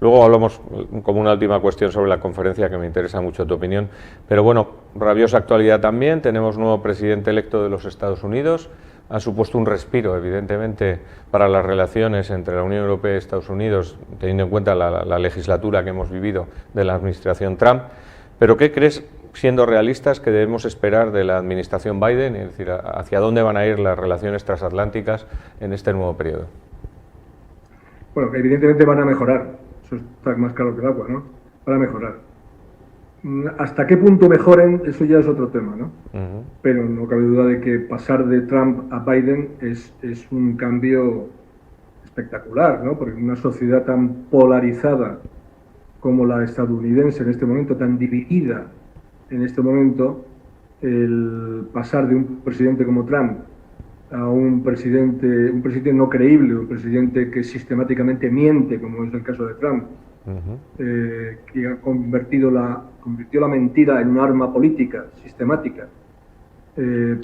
Luego hablamos como una última cuestión sobre la conferencia, que me interesa mucho tu opinión. Pero bueno, rabiosa actualidad también. Tenemos nuevo presidente electo de los Estados Unidos. Ha supuesto un respiro, evidentemente, para las relaciones entre la Unión Europea y Estados Unidos, teniendo en cuenta la legislatura que hemos vivido de la administración Trump. Pero ¿qué crees, siendo realistas, que debemos esperar de la administración Biden? Es decir, ¿hacia dónde van a ir las relaciones transatlánticas en este nuevo periodo? Bueno, evidentemente van a mejorar, eso está más claro que el agua, ¿no? Van a mejorar. ¿Hasta qué punto mejoren? Eso ya es otro tema, ¿no? Pero no cabe duda de que pasar de Trump a Biden es un cambio espectacular, ¿no? Porque en una sociedad tan polarizada como la estadounidense en este momento, tan dividida en este momento, el pasar de un presidente como Trump a un presidente no creíble, un presidente que sistemáticamente miente, como es el caso de Trump, que ha convirtió la mentira en un arma política sistemática,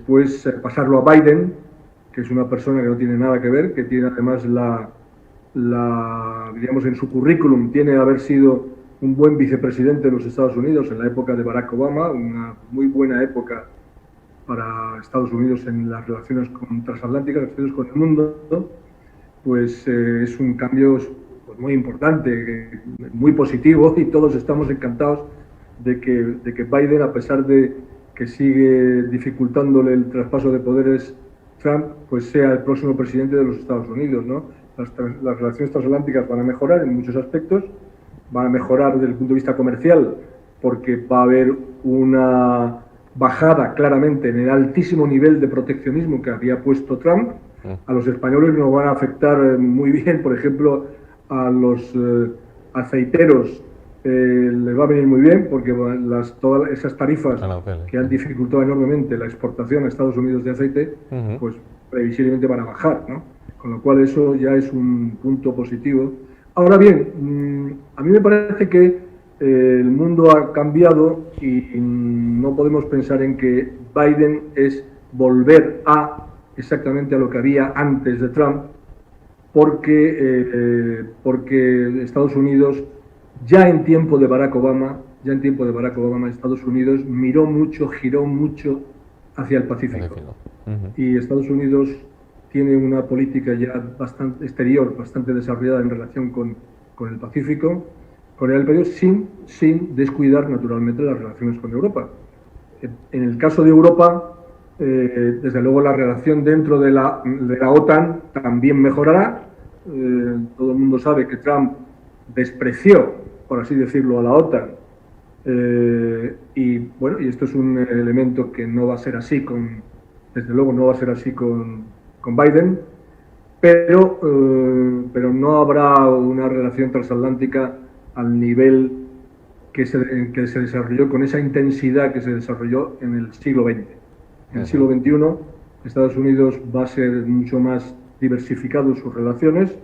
pues pasarlo a Biden, que es una persona que no tiene nada que ver, que tiene además digamos, en su currículum tiene haber sido un buen vicepresidente de los Estados Unidos en la época de Barack Obama, una muy buena época para Estados Unidos en las relaciones transatlánticas, las relaciones con el mundo, pues es un cambio pues, muy importante, muy positivo, y todos estamos encantados de que Biden, a pesar de que sigue dificultándole el traspaso de poderes Trump, pues sea el próximo presidente de los Estados Unidos, ¿no? Las relaciones transatlánticas van a mejorar en muchos aspectos, van a mejorar desde el punto de vista comercial, porque va a haber una bajada claramente en el altísimo nivel de proteccionismo que había puesto Trump. A los españoles nos van a afectar muy bien, por ejemplo, a los aceiteros les va a venir muy bien, porque todas esas tarifas que han dificultado enormemente la exportación a Estados Unidos de aceite, pues previsiblemente van a bajar, ¿no? Con lo cual eso ya es un punto positivo. Ahora bien, a mí me parece que el mundo ha cambiado y no podemos pensar en que Biden es volver exactamente a lo que había antes de Trump, porque Estados Unidos, ya en tiempo de Barack Obama, Estados Unidos giró mucho hacia el Pacífico. Y Estados Unidos tiene una política ya bastante exterior, bastante desarrollada en relación con el Pacífico, con el periodo, sin descuidar naturalmente las relaciones con Europa. En el caso de Europa, desde luego la relación dentro de la OTAN también mejorará. Todo el mundo sabe que Trump despreció, por así decirlo, a la OTAN. Y bueno, y esto es un elemento que no va a ser así desde luego no va a ser así con Biden, pero no habrá una relación transatlántica al nivel que se desarrolló, con esa intensidad que se desarrolló en el siglo XX. En el siglo XXI, Estados Unidos va a ser mucho más diversificado en sus relaciones,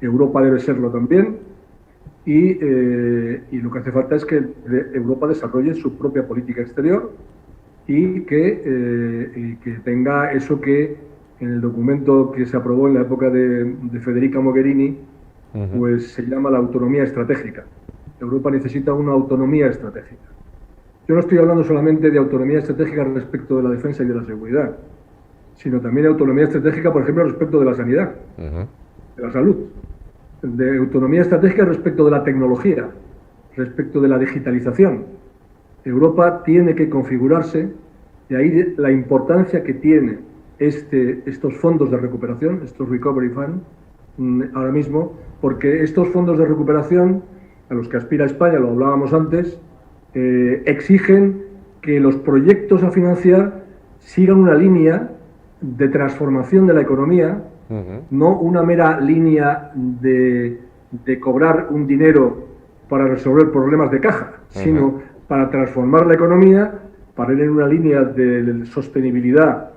Europa debe serlo también, y lo que hace falta es que Europa desarrolle su propia política exterior y que tenga eso que en el documento que se aprobó en la época de Federica Mogherini, pues se llama la autonomía estratégica. Europa necesita una autonomía estratégica. Yo no estoy hablando solamente de autonomía estratégica respecto de la defensa y de la seguridad, sino también de autonomía estratégica, por ejemplo, respecto de la sanidad, de la salud, de autonomía estratégica respecto de la tecnología, respecto de la digitalización. Europa tiene que configurarse, de ahí la importancia que tiene estos fondos de recuperación, estos Recovery Fund, ahora mismo, porque estos fondos de recuperación, a los que aspira España, lo hablábamos antes, exigen que los proyectos a financiar sigan una línea de transformación de la economía, no una mera línea de cobrar un dinero para resolver problemas de caja, sino para transformar la economía, para ir en una línea de sostenibilidad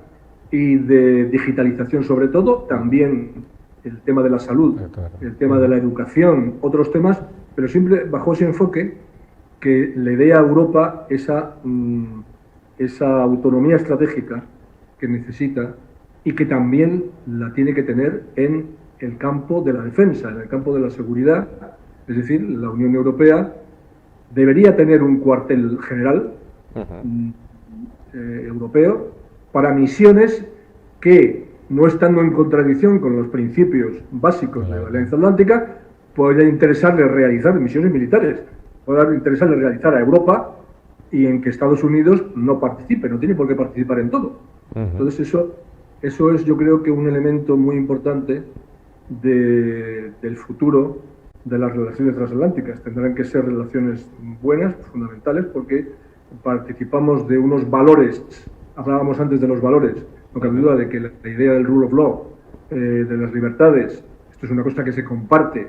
y de digitalización sobre todo, también el tema de la salud, el tema de la educación, otros temas, pero siempre bajo ese enfoque que le dé a Europa esa autonomía estratégica que necesita y que también la tiene que tener en el campo de la defensa, en el campo de la seguridad, Es decir, la Unión Europea debería tener un cuartel general europeo para misiones que, no estando en contradicción con los principios básicos de la Alianza Atlántica, puede interesarle realizar misiones militares, puede interesarle realizar a Europa y en que Estados Unidos no participe, no tiene por qué participar en todo. Entonces eso es, yo creo, que un elemento muy importante del futuro de las relaciones transatlánticas. Tendrán que ser relaciones buenas, fundamentales, porque participamos de unos valores. Hablábamos antes de los valores, no cabe duda de que la idea del rule of law, de las libertades, esto es una cosa que se comparte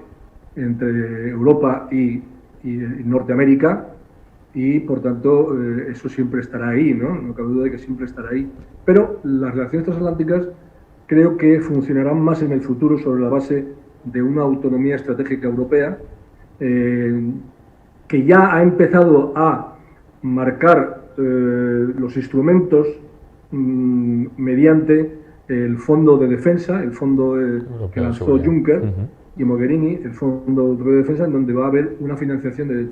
entre Europa y Norteamérica, y por tanto eso siempre estará ahí, ¿no? No cabe duda de que siempre estará ahí. Pero las relaciones transatlánticas creo que funcionarán más en el futuro sobre la base de una autonomía estratégica europea que ya ha empezado a marcar los instrumentos mediante el Fondo de Defensa, el fondo que lanzó Juncker y Mogherini, el Fondo de Defensa, en donde va a haber una financiación de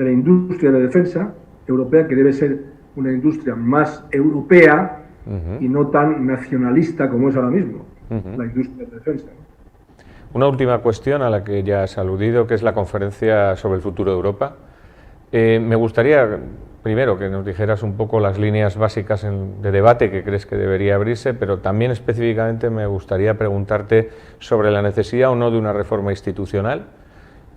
la industria de defensa europea, que debe ser una industria más europea y no tan nacionalista como es ahora mismo la industria de defensa. Una última cuestión a la que ya has aludido, que es la conferencia sobre el futuro de Europa. Me gustaría, primero, que nos dijeras un poco las líneas básicas de debate que crees que debería abrirse, pero también específicamente me gustaría preguntarte sobre la necesidad o no de una reforma institucional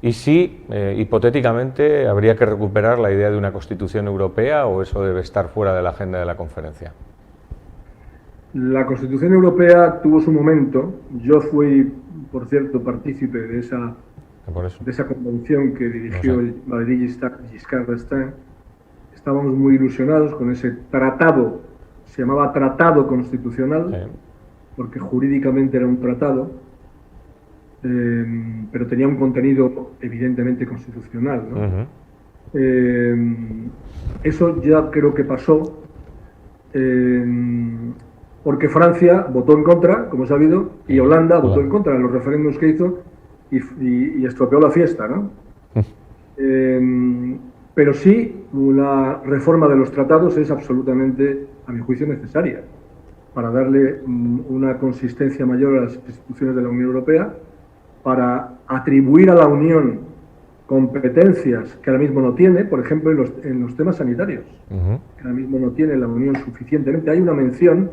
y si, hipotéticamente, habría que recuperar la idea de una Constitución europea o eso debe estar fuera de la agenda de la conferencia. La Constitución Europea tuvo su momento. Yo fui, por cierto, partícipe de esa convención que dirigió el Madrid Giscard d'Estaing. Estábamos muy ilusionados con ese tratado, se llamaba Tratado Constitucional, porque jurídicamente era un tratado, pero tenía un contenido evidentemente constitucional, ¿no? Eso ya creo que pasó, porque Francia votó en contra, como he sabido, y Holanda votó en contra en los referéndums que hizo y estropeó la fiesta, ¿no? Pero sí, una reforma de los tratados es absolutamente, a mi juicio, necesaria para darle una consistencia mayor a las instituciones de la Unión Europea, para atribuir a la Unión competencias que ahora mismo no tiene, por ejemplo, en los temas sanitarios, que ahora mismo no tiene la Unión suficientemente. Hay una mención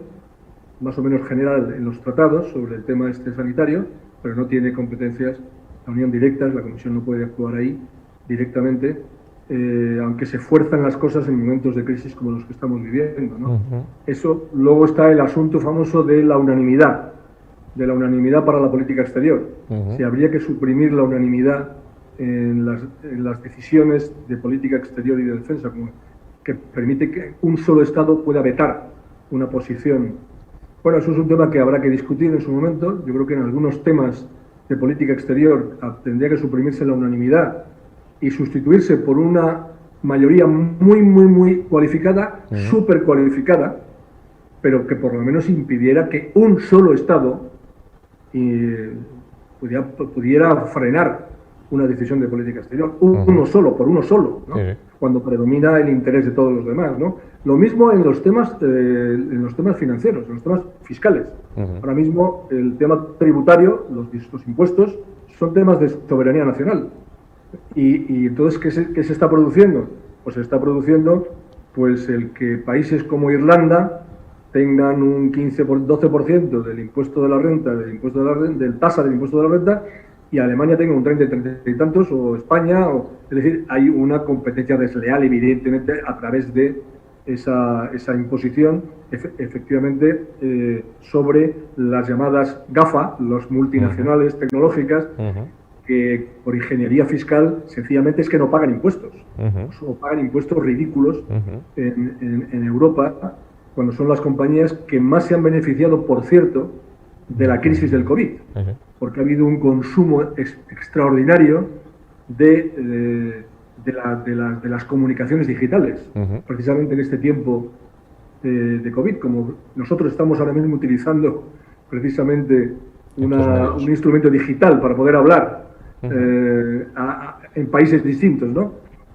más o menos general en los tratados sobre el tema sanitario, pero no tiene competencias la Unión directas, la Comisión no puede actuar ahí directamente, aunque se fuerzan las cosas en momentos de crisis como los que estamos viviendo, ¿no? Eso, luego está el asunto famoso de la unanimidad para la política exterior. Si habría que suprimir la unanimidad en las decisiones de política exterior y de defensa, que permite que un solo Estado pueda vetar una posición. Bueno, eso es un tema que habrá que discutir en su momento. Yo creo que en algunos temas de política exterior tendría que suprimirse la unanimidad y sustituirse por una mayoría muy cualificada, súper cualificada, pero que por lo menos impidiera que un solo Estado pudiera frenar una decisión de política exterior, por uno solo, ¿no? Cuando predomina el interés de todos los demás, ¿no? Lo mismo en los temas financieros, en los temas fiscales. Ahora mismo el tema tributario, los impuestos, son temas de soberanía nacional. Y entonces, ¿qué se está produciendo? Pues se está produciendo el que países como Irlanda tengan un 12% del impuesto de la renta, del tasa del impuesto de la renta, y Alemania tenga un 30 y tantos, o España, es decir, hay una competencia desleal, evidentemente, a través de esa imposición, efectivamente, sobre las llamadas GAFA, las multinacionales tecnológicas, que por ingeniería fiscal sencillamente es que no pagan impuestos, o pagan impuestos ridículos en Europa, cuando son las compañías que más se han beneficiado, por cierto, de la crisis del COVID, porque ha habido un consumo extraordinario de las comunicaciones digitales, precisamente en este tiempo de COVID, como nosotros estamos ahora mismo utilizando precisamente un instrumento digital para poder hablar en países distintos, ¿no?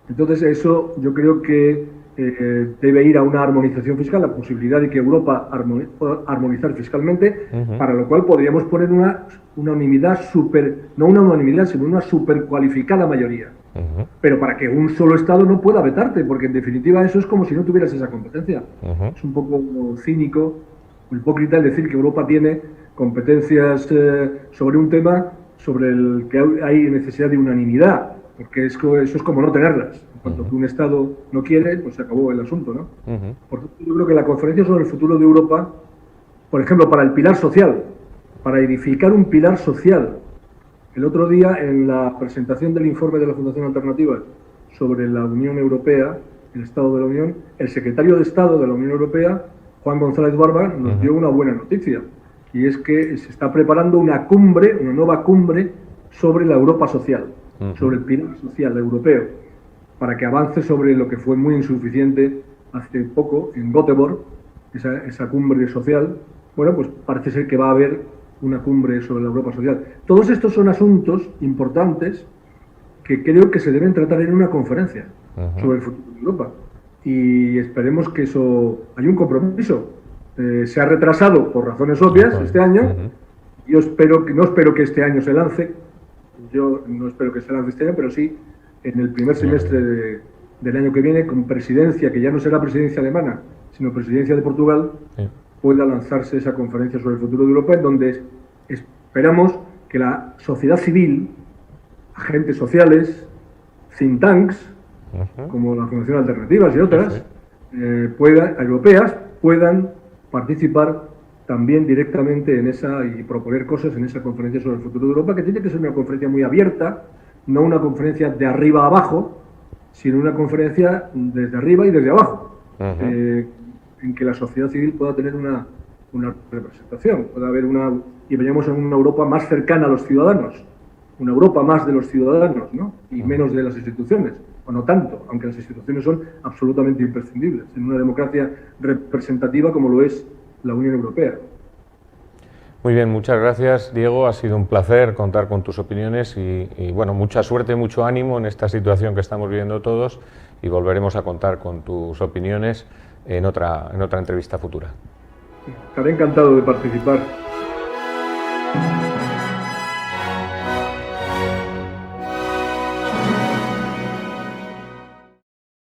Entonces eso yo creo que debe ir a una armonización fiscal, la posibilidad de que Europa pueda armonizar fiscalmente, para lo cual podríamos poner una unanimidad no una unanimidad, sino una super cualificada mayoría. Pero para que un solo Estado no pueda vetarte, porque en definitiva eso es como si no tuvieras esa competencia. Es un poco cínico, hipócrita el decir que Europa tiene competencias sobre un tema sobre el que hay necesidad de unanimidad, porque eso es como no tenerlas. En cuanto que un Estado no quiere, pues se acabó el asunto, ¿no? Por tanto, yo creo que la conferencia sobre el futuro de Europa, por ejemplo, para el pilar social, para edificar un pilar social. El otro día, en la presentación del informe de la Fundación Alternativa sobre la Unión Europea, el Estado de la Unión, el secretario de Estado de la Unión Europea, Juan González Barba, nos dio una buena noticia, y es que se está preparando una cumbre, una nueva cumbre sobre la Europa social, sobre el pilar social europeo, para que avance sobre lo que fue muy insuficiente hace poco en Göteborg, esa cumbre social. Bueno, pues parece ser que va a haber una cumbre sobre la Europa social. Todos estos son asuntos importantes que creo que se deben tratar en una conferencia sobre el futuro de Europa. Y esperemos que eso... Hay un compromiso. Se ha retrasado por razones obvias este año. Yo no espero que este año se lance. Yo no espero que se lance este año, pero sí en el primer semestre del año que viene, con presidencia, que ya no será presidencia alemana, sino presidencia de Portugal, pueda lanzarse esa conferencia sobre el futuro de Europa, en donde esperamos que la sociedad civil, agentes sociales, think tanks, como la Fundación Alternativas y otras, europeas, puedan participar también directamente en esa y proponer cosas en esa conferencia sobre el futuro de Europa, que tiene que ser una conferencia muy abierta, no una conferencia de arriba a abajo, sino una conferencia desde arriba y desde abajo, en que la sociedad civil pueda tener una representación, pueda haber y vayamos a una Europa más cercana a los ciudadanos, una Europa más de los ciudadanos, ¿no? Y menos de las instituciones, o no tanto, aunque las instituciones son absolutamente imprescindibles en una democracia representativa como lo es la Unión Europea. Muy bien, muchas gracias, Diego. Ha sido un placer contar con tus opiniones y bueno, mucha suerte, mucho ánimo en esta situación que estamos viviendo todos, y volveremos a contar con tus opiniones en otra entrevista futura. Estaré encantado de participar.